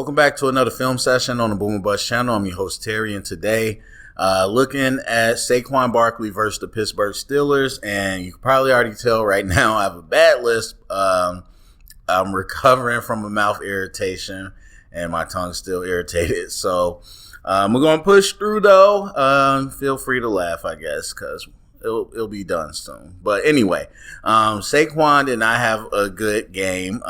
Welcome back to another film session on the Boomer Bust channel. I'm your host Terry, and today looking at Saquon Barkley versus the Pittsburgh Steelers. And you can probably already tell right now I have a bad list. I'm recovering from a mouth irritation and my tongue's still irritated. So we're going to push through though. Feel free to laugh, I guess, because it'll be done soon. But anyway, Saquon did not have a good game.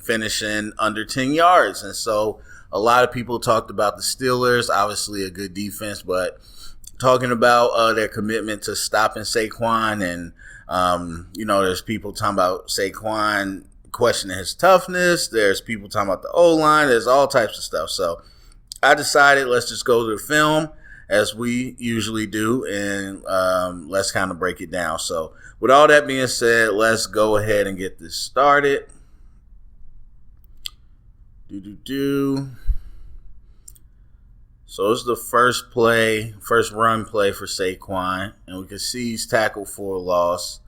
Finishing under 10 yards. And so a lot of people talked about the Steelers, obviously a good defense, but talking about their commitment to stopping Saquon. And, there's people talking about Saquon questioning his toughness. There's people talking about the O-line. There's all types of stuff. So I decided let's just go to the film as we usually do, and let's kind of break it down. So with all that being said, let's go ahead and get this started. So it's the first run play for Saquon, and we can see he's tackled for a loss.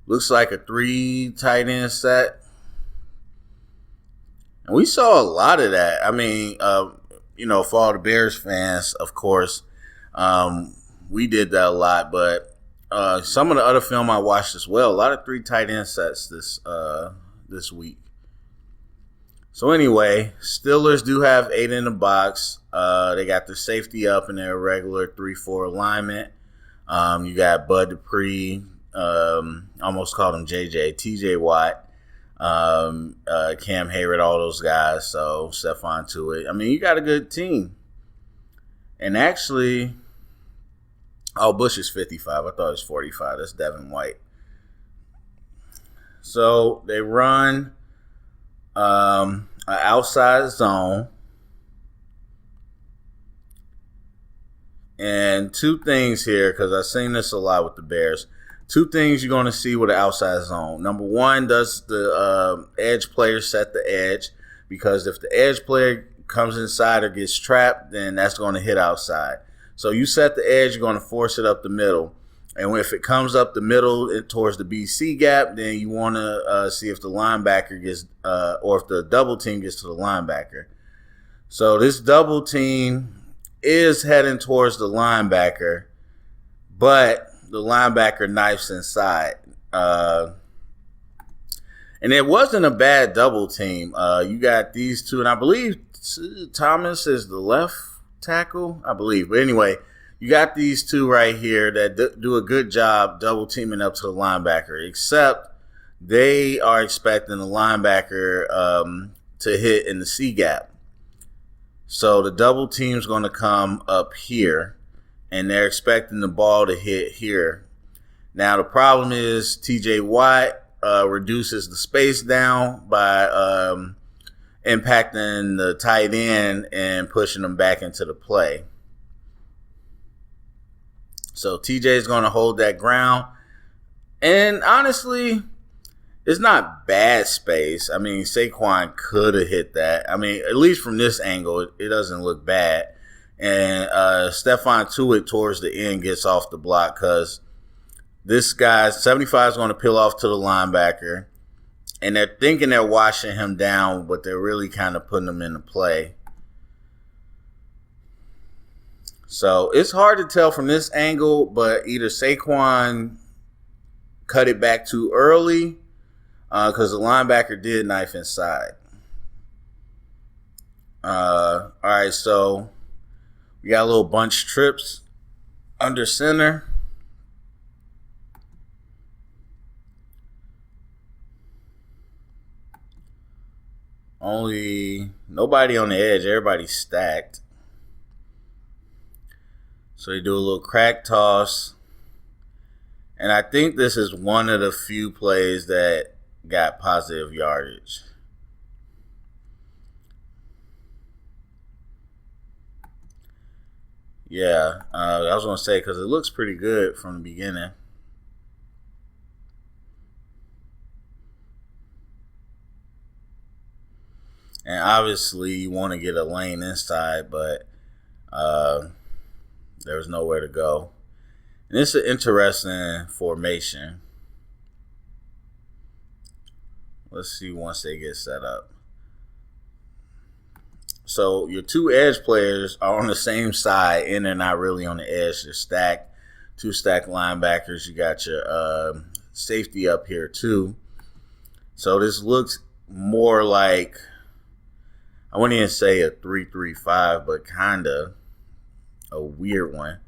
Looks like a 3 tight end set, and we saw a lot of that. I mean, for all the Bears fans, of course, we did that a lot, but some of the other film I watched as well, a lot of 3 tight end sets this week. So anyway, Steelers do have 8 in the box. They got their safety up in their regular 3-4 alignment. You got Bud Dupree, almost called him JJ, TJ Watt, Cam Hayward, all those guys. So Stephon Tuitt. I mean, you got a good team. And actually, Bush is 55. I thought it was 45. That's Devin White. So they run an outside zone. And 2 things here, because I've seen this a lot with the Bears. 2 things you're going to see with an outside zone. Number 1, does the edge player set the edge? Because if the edge player comes inside or gets trapped, then that's going to hit outside. So you set the edge, you're going to force it up the middle. And if it comes up the middle towards the BC gap, then you want to see if the linebacker gets, or if the double team gets to the linebacker. So this double team is heading towards the linebacker, but the linebacker knifes inside. And it wasn't a bad double team. You got these 2, and I believe Thomas is the left tackle, I believe. But anyway, you got these 2 right here that do a good job double teaming up to the linebacker, except they are expecting the linebacker to hit in the C gap. So the double team's going to come up here, and they're expecting the ball to hit here. Now the problem is TJ Watt reduces the space down by impacting the tight end and pushing them back into the play. So TJ is going to hold that ground. And honestly, it's not bad space. I mean, Saquon could have hit that. I mean, at least from this angle, it doesn't look bad. And Stephon Tuitt towards the end gets off the block because this guy, 75, is going to peel off to the linebacker. And they're thinking they're washing him down, but they're really kind of putting him into play. So it's hard to tell from this angle, but either Saquon cut it back too early because the linebacker did knife inside. All right, so we got a little bunch trips under center. Nobody on the edge. Everybody's stacked. So they do a little crack toss. And I think this is one of the few plays that got positive yardage. Yeah, I was going to say because it looks pretty good from the beginning. And obviously you want to get a lane inside, but there was nowhere to go. And it's an interesting formation. Let's see once they get set up. So your two edge players are on the same side, and they're not really on the edge. They're stacked, two stacked linebackers. You got your safety up here too. So this looks more like, I wouldn't even say a 3-3-5, but kind of a weird one.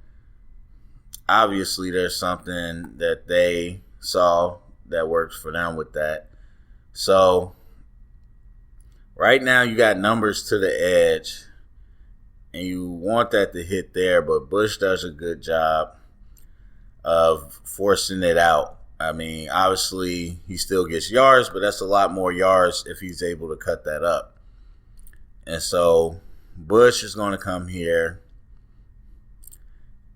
Obviously, there's something that they saw that works for them with that. So right now you got numbers to the edge, and you want that to hit there, but Bush does a good job of forcing it out. I mean, obviously, he still gets yards, but that's a lot more yards if he's able to cut that up. And so Bush is going to come here,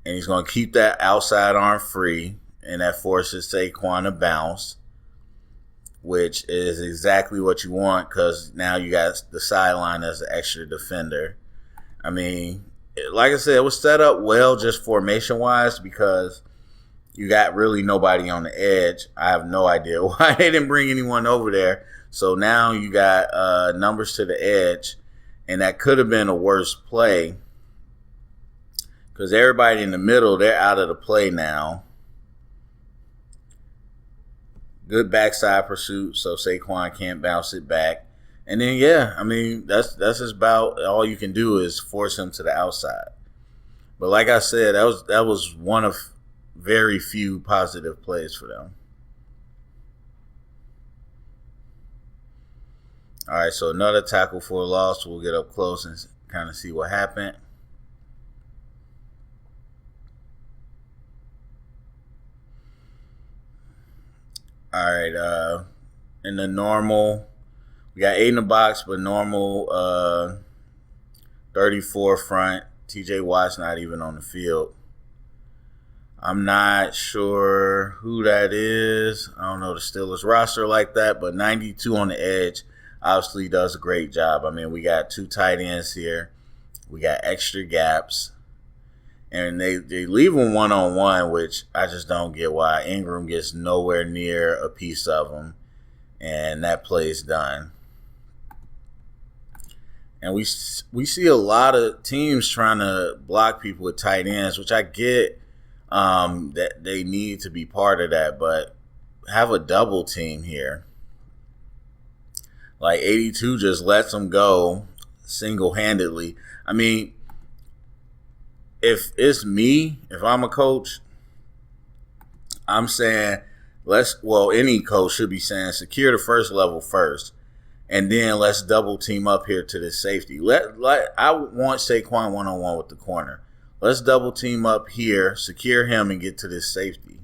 and he's going to keep that outside arm free, and that forces Saquon to bounce, which is exactly what you want because now you got the sideline as an extra defender. I mean, like I said, it was set up well just formation-wise because you got really nobody on the edge. I have no idea why they didn't bring anyone over there. So now you got numbers to the edge, and that could have been a worse play because everybody in the middle, they're out of the play now. Good backside pursuit, so Saquon can't bounce it back. And then, yeah, I mean, that's just about all you can do is force him to the outside. But like I said, that was one of very few positive plays for them. All right, so another tackle for a loss. We'll get up close and kind of see what happened. All right, in the normal, we got 8 in the box, but normal 34 front. TJ Watt's not even on the field. I'm not sure who that is. I don't know the Steelers roster like that, but 92 on the edge obviously does a great job. I mean, we got 2 tight ends here. We got extra gaps. And they leave them one-on-one, which I just don't get why. Ingram gets nowhere near a piece of them, and that play's done. And we see a lot of teams trying to block people with tight ends, which I get that they need to be part of that, but have a double team here. Like 82 just lets them go single-handedly. I mean, if it's me, if I'm a coach, I'm saying any coach should be saying secure the first level first, and then let's double team up here to the safety. I want Saquon one-on-one with the corner. Let's double team up here, secure him, and get to this safety.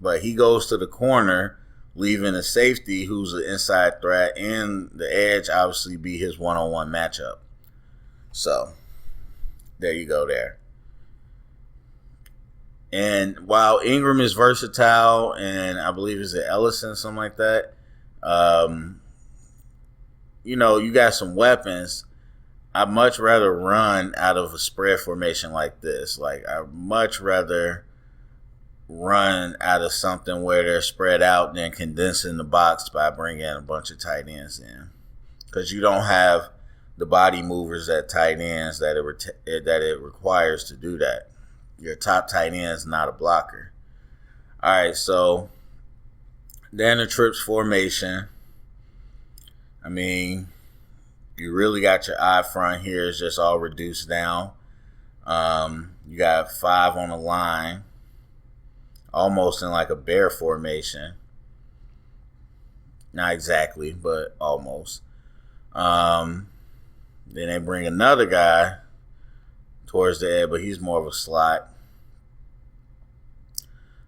But he goes to the corner, leaving a safety who's an inside threat, and the edge obviously be his one-on-one matchup. So, there you go there. And while Ingram is versatile, and I believe it's Ellison, something like that, you got some weapons. I'd much rather run out of a spread formation like this. Like, I'd much rather run out of something where they're spread out than condensing the box by bringing a bunch of tight ends in. Because you don't have the body movers at tight ends that it requires to do that. Your top tight end is not a blocker. All right, so then the trips formation. I mean, you really got your eye front here. It's just all reduced down. You got 5 on the line, almost in like a bear formation. Not exactly, but almost. Then they bring another guy towards the edge, but he's more of a slot.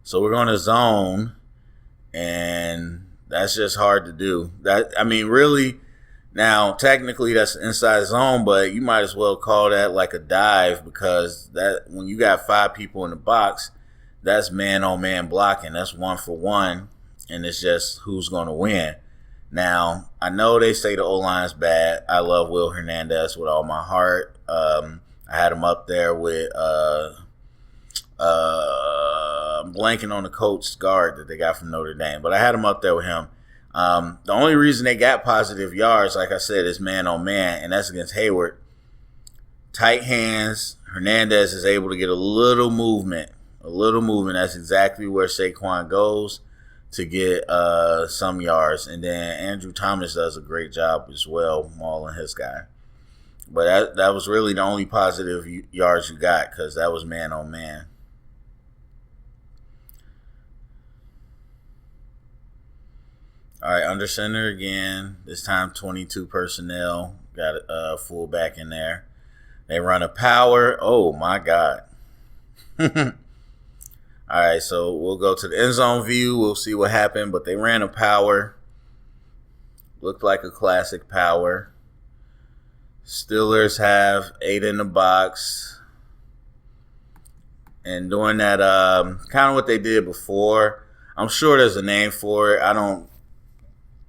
So we're going to zone, and that's just hard to do. Really, now technically that's inside zone, but you might as well call that like a dive because that when you got 5 people in the box, that's man-on-man blocking. That's 1-for-1, and it's just who's going to win. Now, I know they say the O-line's bad. I love Will Hernandez with all my heart. I had him up there with I'm blanking on the Colts guard that they got from Notre Dame, but I had him up there with him. The only reason they got positive yards, like I said, is man on man, and that's against Hayward. Tight hands. Hernandez is able to get a little movement. That's exactly where Saquon goes to get some yards. And then Andrew Thomas does a great job as well, mauling his guy. But that was really the only positive yards you got, because that was man on man. All right, under center again. This time 22 personnel. Got a fullback in there. They run a power. Oh, my God. All right, so we'll go to the end zone view. We'll see what happened. But they ran a power. Looked like a classic power. Steelers have 8 in the box. And doing that, kind of what they did before. I'm sure there's a name for it.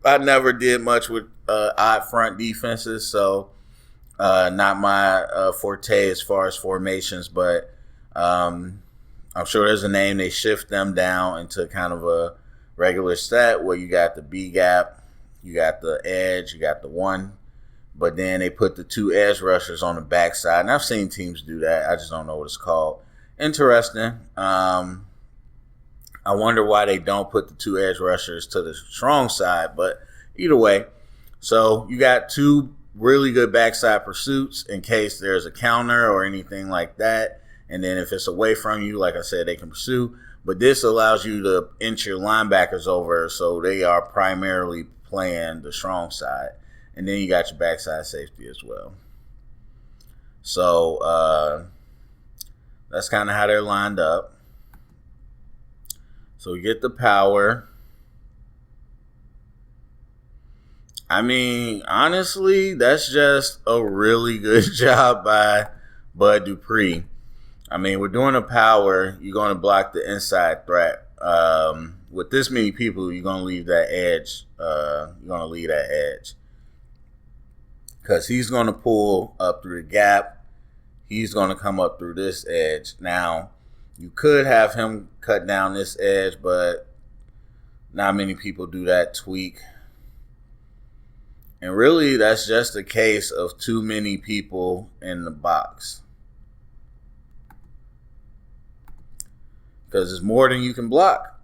I never did much with odd front defenses, so not my forte as far as formations, but I'm sure there's a name. They shift them down into kind of a regular set where you got the B gap, you got the edge, you got the one, but then they put the 2 edge rushers on the backside. And I've seen teams do that. I just don't know what it's called. Interesting. I wonder why they don't put the 2 edge rushers to the strong side, but either way. So you got 2 really good backside pursuits in case there's a counter or anything like that. And then if it's away from you, like I said, they can pursue. But this allows you to inch your linebackers over, so they are primarily playing the strong side. And then you got your backside safety as well. So that's kind of how they're lined up. So we get the power. I mean, honestly, that's just a really good job by Bud Dupree. I mean, we're doing a power. You're going to block the inside threat. With this many people, you're going to leave that edge. Because he's going to pull up through the gap. He's going to come up through this edge. Now, you could have him cut down this edge, but not many people do that tweak. And really, that's just a case of too many people in the box. Because it's more than you can block.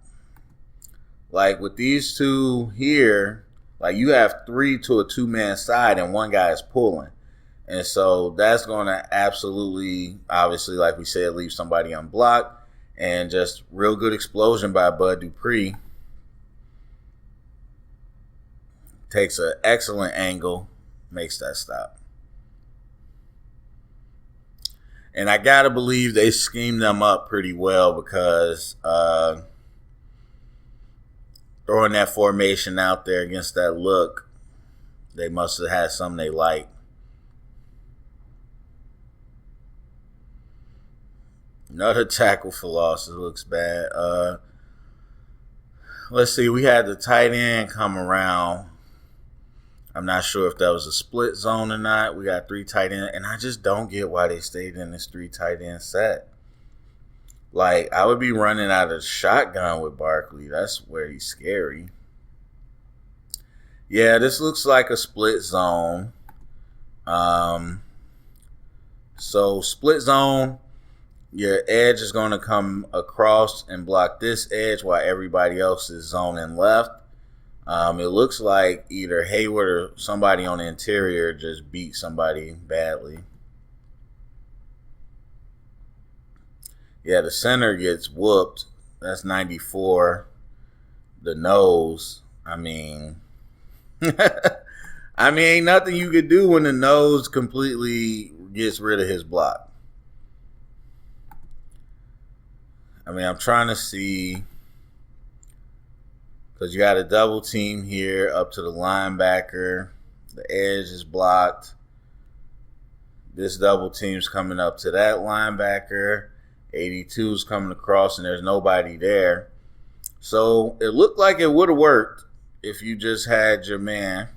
Like with these 2 here, like you have 3 to a 2-man side and 1 guy is pulling. And so that's going to absolutely, obviously, like we said, leave somebody unblocked. And just real good explosion by Bud Dupree. Takes an excellent angle, makes that stop. And I got to believe they schemed them up pretty well, because throwing that formation out there against that look, they must have had something they liked. Another tackle for loss. It looks bad. Let's see. We had the tight end come around. I'm not sure if that was a split zone or not. We got 3 tight ends, and I just don't get why they stayed in this 3 tight end set. Like, I would be running out of shotgun with Barkley. That's where he's scary. Yeah, this looks like a split zone. So split zone, your edge is going to come across and block this edge while everybody else is zoning left. It looks like either Hayward or somebody on the interior just beat somebody badly. Yeah, the center gets whooped. That's 94. The nose, I mean, ain't nothing you could do when the nose completely gets rid of his block. I mean, I'm trying to see, because you got a double team here up to the linebacker. The edge is blocked. This double team's coming up to that linebacker. 82 is coming across, and there's nobody there. So it looked like it would have worked if you just had your man.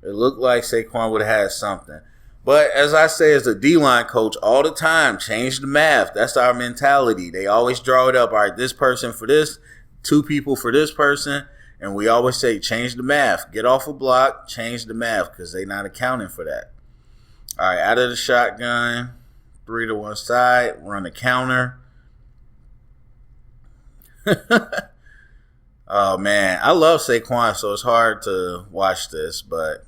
It looked like Saquon would have had something. But as I say, as a D-line coach, all the time, change the math. That's our mentality. They always draw it up. All right, this person for this, 2 people for this person. And we always say, change the math. Get off a block, change the math, because they're not accounting for that. All right, out of the shotgun, 3 to one side, run a counter. Oh, man. I love Saquon, so it's hard to watch this, but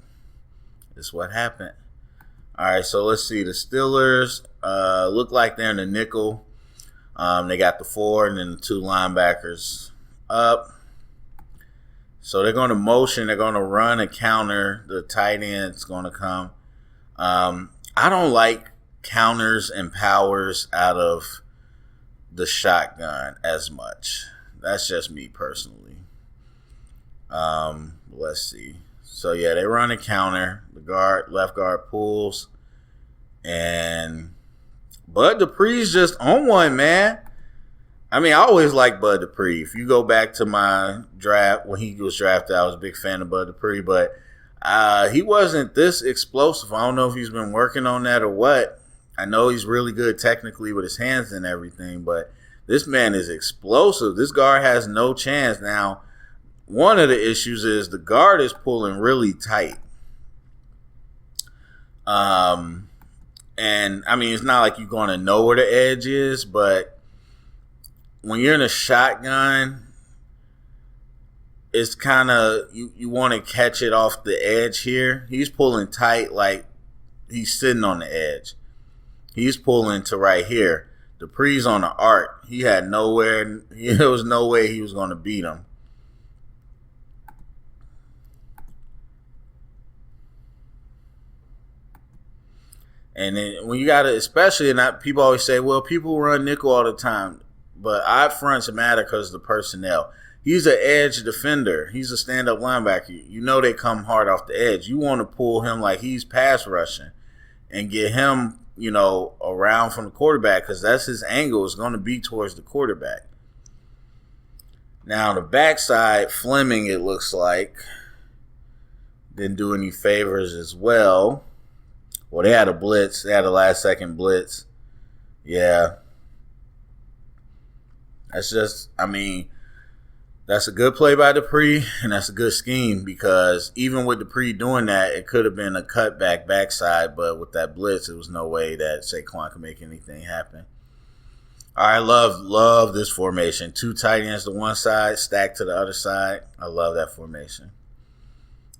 it's what happened. All right, so let's see. The Steelers look like they're in the nickel. They got the 4 and then the 2 linebackers up. So they're going to motion. They're going to run a counter. The tight end's going to come. I don't like counters and powers out of the shotgun as much. That's just me personally. Let's see. So, yeah, they run a counter. The left guard pulls. And Bud Dupree's just on one, man. I mean, I always liked Bud Dupree. If you go back to my draft, when he was drafted, I was a big fan of Bud Dupree. But he wasn't this explosive. I don't know if he's been working on that or what. I know he's really good technically with his hands and everything. But this man is explosive. This guard has no chance. Now, one of the issues is the guard is pulling really tight. And, I mean, it's not like you're going to know where the edge is, but when you're in a shotgun, it's kind of, you want to catch it off the edge here. He's pulling tight like he's sitting on the edge. He's pulling to right here. Dupree's on the arc. He had nowhere, there was no way he was going to beat him. And then when you got to, especially, and people always say, well, people run nickel all the time. But odd fronts matter because of the personnel. He's an edge defender. He's a stand-up linebacker. You know they come hard off the edge. You want to pull him like he's pass rushing and get him, around from the quarterback because that's his angle is going to be towards the quarterback. Now, the backside, Fleming, it looks like, didn't do any favors as well. Well, they had a blitz. They had a last-second blitz. Yeah. That's just, that's a good play by Dupree, and that's a good scheme because even with Dupree doing that, it could have been a cutback backside, but with that blitz, it was no way that Saquon could make anything happen. I love this formation. 2 tight ends to one side, stacked to the other side. I love that formation.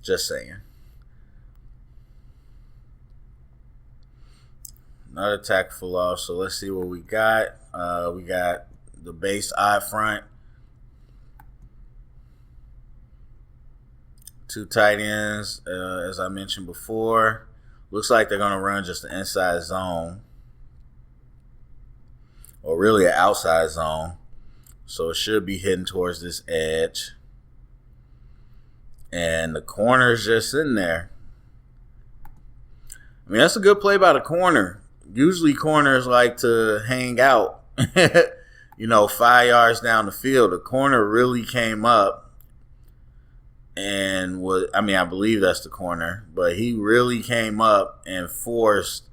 Just saying. Another tackle for loss. So let's see what we got. We got the base odd front. 2 tight ends, as I mentioned before. Looks like they're going to run just the inside zone. Or really an outside zone. So it should be hitting towards this edge. And the corner's just in there. That's a good play by the corner. Usually corners like to hang out, 5 yards down the field. The corner really came up and I believe that's the corner, but he really came up and forced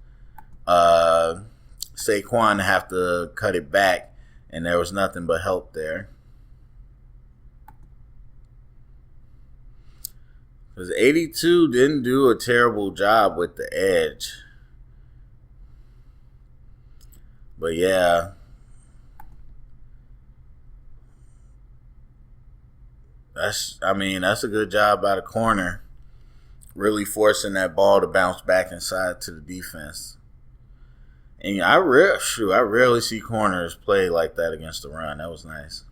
Saquon to have to cut it back, and there was nothing but help there. Because 82 didn't do a terrible job with the edge. But yeah, that's a good job by the corner, really forcing that ball to bounce back inside to the defense. And I rarely see corners play like that against the run. That was nice.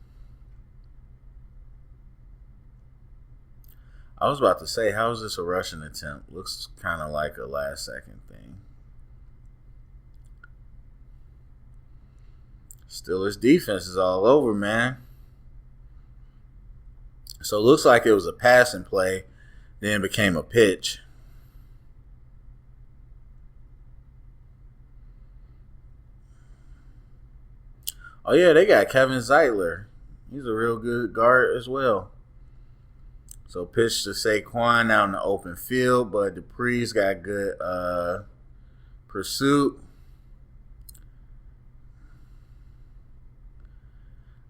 I was about to say, how is this a rushing attempt? Looks kind of like a last-second thing. Steelers defense is all over, man. So it looks like it was a passing play, then became a pitch. Oh, yeah, they got Kevin Zeitler. He's a real good guard as well. So pitch to Saquon out in the open field, but Dupree's got good Pursuit.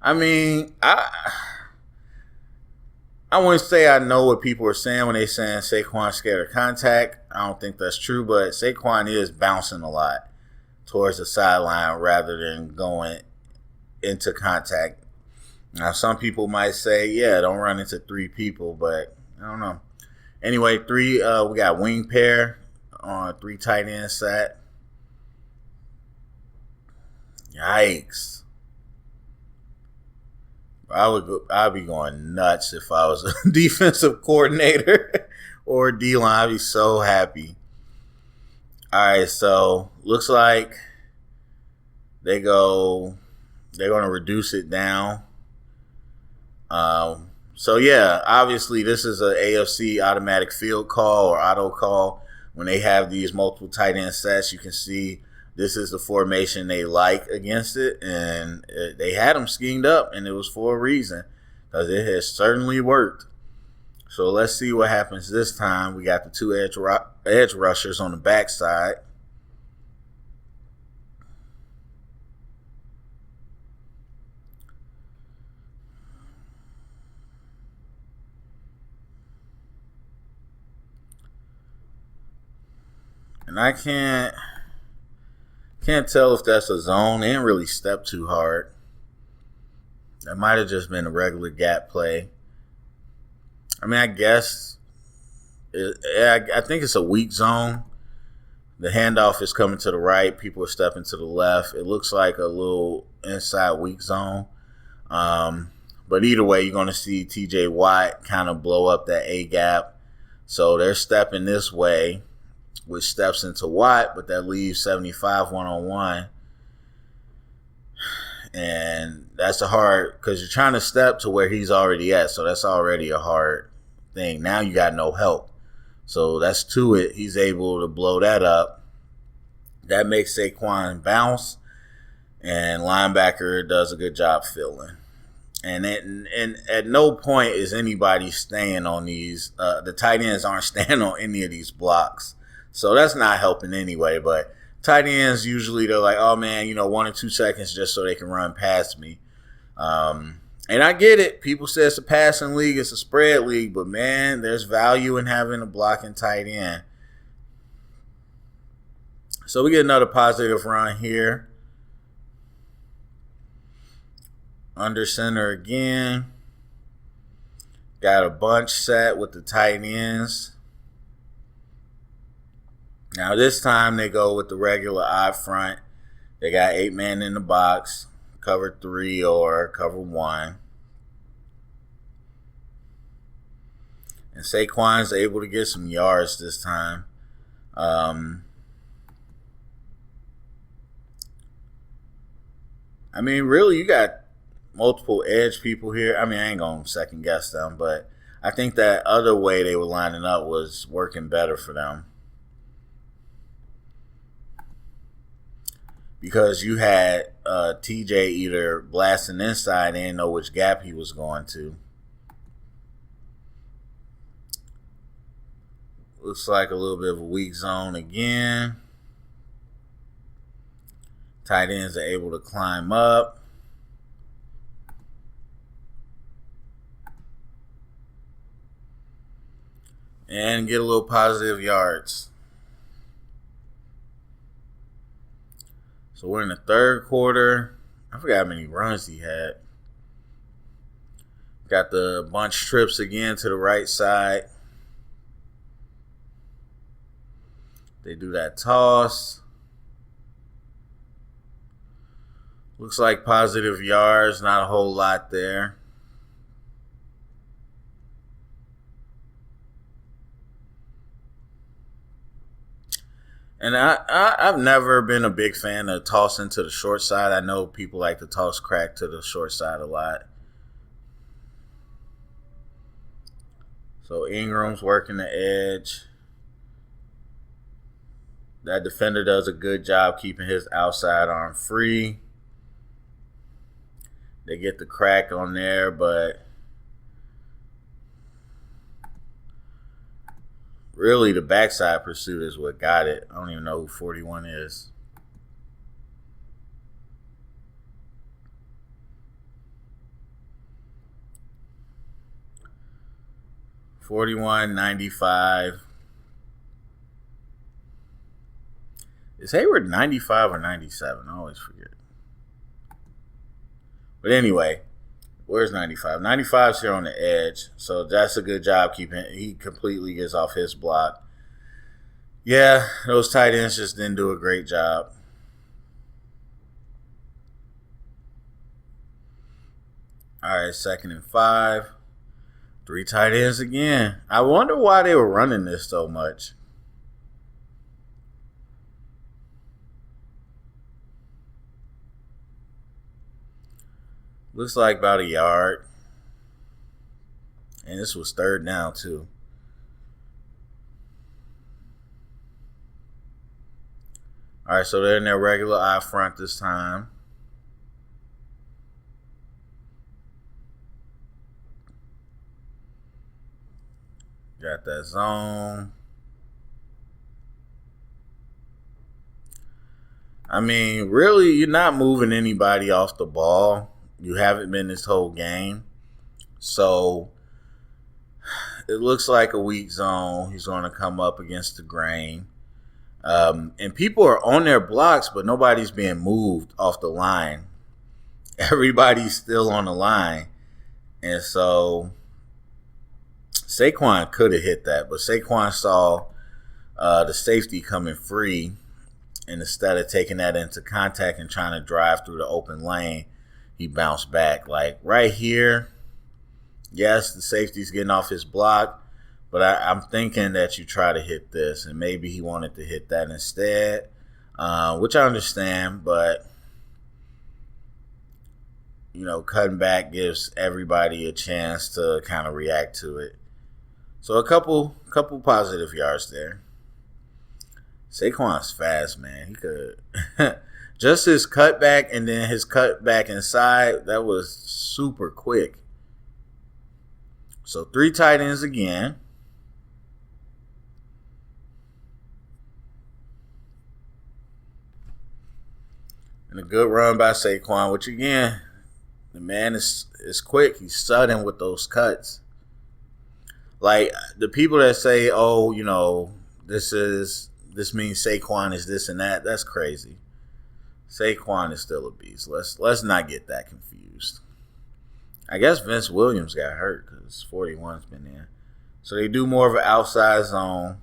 I mean, I wouldn't say I know what people are saying when they saying Saquon's scared of contact. I don't think that's true, but Saquon is bouncing a lot towards the sideline rather than going into contact. Now, some people might say, yeah, don't run into three people, but I don't know. Anyway, we got wing pair on 3 tight end set. Yikes. I'd be going nuts if I was a defensive coordinator or D-line. I'd be so happy. All right, so looks like they're going to reduce it down. So yeah, obviously this is a AFC automatic field call or auto call. When they have these multiple tight end sets, you can see this is the formation they like against it, and they had them schemed up, and it was for a reason because it has certainly worked. So let's see what happens this time. We got the 2 edge rushers on the backside. And I can't tell if that's a zone. They didn't really step too hard. That might have just been a regular gap play. I mean, I guess I think it's a weak zone. The handoff is coming to the right. People are stepping to the left. It looks like a little inside weak zone. But either way, you're going to see TJ Watt kind of blow up that A gap. So they're stepping this way, which steps into Watt, but that leaves 75 one-on-one. And that's a hard, because you're trying to step to where he's already at, so that's already a hard thing. Now you got no help. So that's to it. He's able to blow that up. That makes Saquon bounce, and linebacker does a good job filling. And at no point is anybody staying on these. The tight ends aren't staying on any of these blocks. So that's not helping anyway. But tight ends, usually they're like, oh, man, 1 or 2 seconds just so they can run past me. And I get it. People say it's a passing league. It's a spread league. But, man, there's value in having a blocking tight end. So we get another positive run here. Under center again. Got a bunch set with the tight ends. Now this time they go with the regular odd front. They got 8 men in the box, cover 3 or cover 1. And Saquon's able to get some yards this time. I mean, really, you got multiple edge people here. I mean, I ain't going to second guess them, but I think that other way they were lining up was working better for them. Because you had TJ either blasting inside and didn't know which gap he was going to. Looks like a little bit of a weak zone again. Tight ends are able to climb up. And get a little positive yards. So we're in the third quarter. I forgot how many runs he had. Got the bunch trips again to the right side. They do that toss. Looks like positive yards, not a whole lot there. And I've never been a big fan of tossing to the short side. I know people like to toss crack to the short side a lot. So Ingram's working the edge. That defender does a good job keeping his outside arm free. They get the crack on there, but Really, the backside pursuit is what got it. I don't even know who 41 is. $41.95. Is Hayward 95 or 97? I always forget. But anyway, where's 95? 95's here on the edge, so that's a good job keeping. He completely gets off his block. Yeah, those tight ends just didn't do a great job. All right, 2nd and 5. 3 tight ends again. I wonder why they were running this so much. Looks like about a yard. And this was 3rd down, too. All right, so they're in their regular eye front this time. Got that zone. I mean, really, you're not moving anybody off the ball. You haven't been this whole game. So it looks like a weak zone. He's going to come up against the grain. And people are on their blocks, but nobody's being moved off the line. Everybody's still on the line. And so Saquon could have hit that, but Saquon saw the safety coming free, and instead of taking that into contact and trying to drive through the open lane, he bounced back. Like right here, yes, the safety's getting off his block, but I'm thinking that you try to hit this, and maybe he wanted to hit that instead, which I understand, but cutting back gives everybody a chance to kind of react to it. So a couple positive yards there. Saquon's fast, man. He could just his cutback and then his cutback inside, that was super quick. So 3 tight ends again. And a good run by Saquon, which again, the man is quick. He's sudden with those cuts. Like the people that say, "Oh, this means Saquon is this and that." That's crazy. Saquon is still a beast. Let's not get that confused. I guess Vince Williams got hurt because 41's been in, so they do more of an outside zone.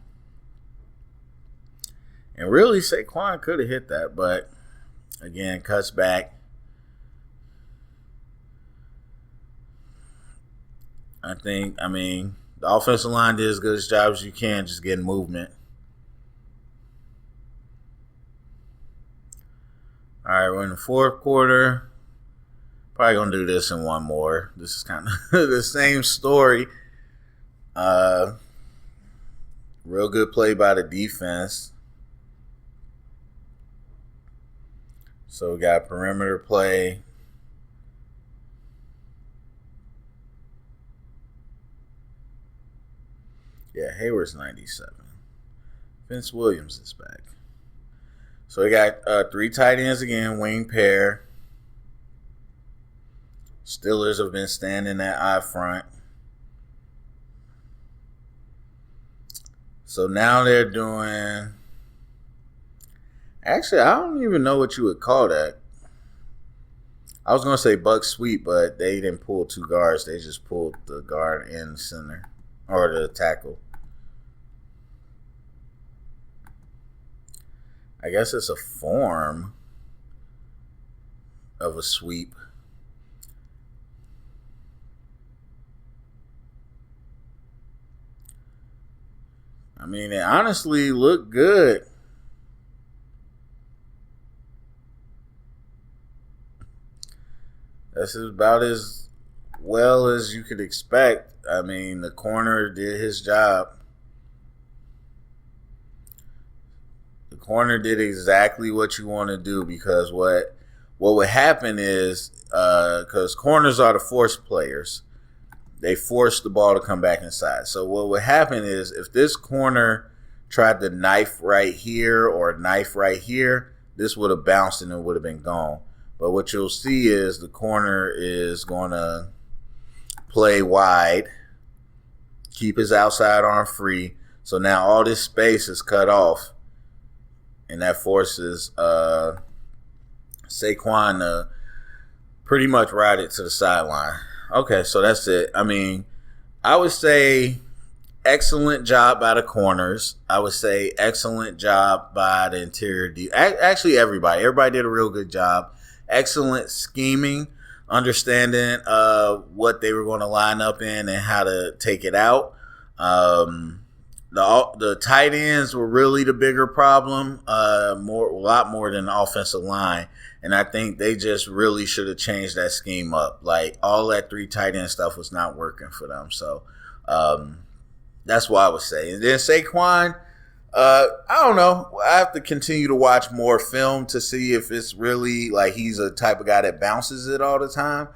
And really, Saquon could have hit that, but again, cuts back. I mean, the offensive line did as good a job as you can, just getting movement. All right, we're in the 4th quarter. Probably going to do this in one more. This is kind of the same story. Real good play by the defense. So we got perimeter play. Yeah, Hayward's 97. Vince Williams is back. So we got 3 tight ends again, wing pair. Steelers have been standing at eye front. So now they're doing... Actually, I don't even know what you would call that. I was going to say buck sweep, but they didn't pull 2 guards. They just pulled the guard in the center, or the tackle. I guess it's a form of a sweep. I mean, it honestly looked good. This is about as well as you could expect. I mean, the corner did his job. The corner did exactly what you want to do, because what would happen is, because corners are the force players, they forced the ball to come back inside. So what would happen is if this corner tried to knife right here or knife right here, this would have bounced and it would have been gone. But what you'll see is the corner is going to play wide, keep his outside arm free. So now all this space is cut off, and that forces Saquon to pretty much ride it to the sideline. Okay, so that's it. I mean, I would say excellent job by the corners. I would say excellent job by the interior. Actually, everybody. Everybody did a real good job. Excellent scheming, understanding what they were going to line up in and how to take it out. The tight ends were really the bigger problem, a lot more than the offensive line. And I think they just really should have changed that scheme up. Like, all that 3 tight end stuff was not working for them. So that's what I would say. And then Saquon, I don't know. I have to continue to watch more film to see if it's really like he's a type of guy that bounces it all the time.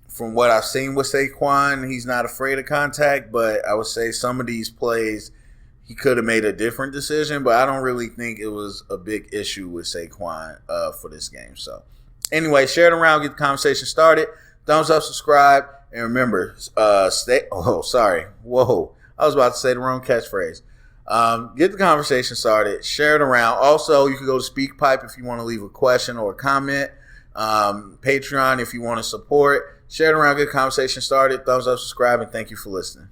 From what I've seen with Saquon, he's not afraid of contact, but I would say some of these plays he could have made a different decision, but I don't really think it was a big issue with Saquon for this game. So anyway, share it around, get the conversation started. Thumbs up, subscribe, and remember, stay. Oh, sorry. Whoa. I was about to say the wrong catchphrase. Get the conversation started. Share it around. Also, you can go to SpeakPipe if you want to leave a question or a comment. Patreon if you want to support. Share it around. Get the conversation started. Thumbs up, subscribe, and thank you for listening.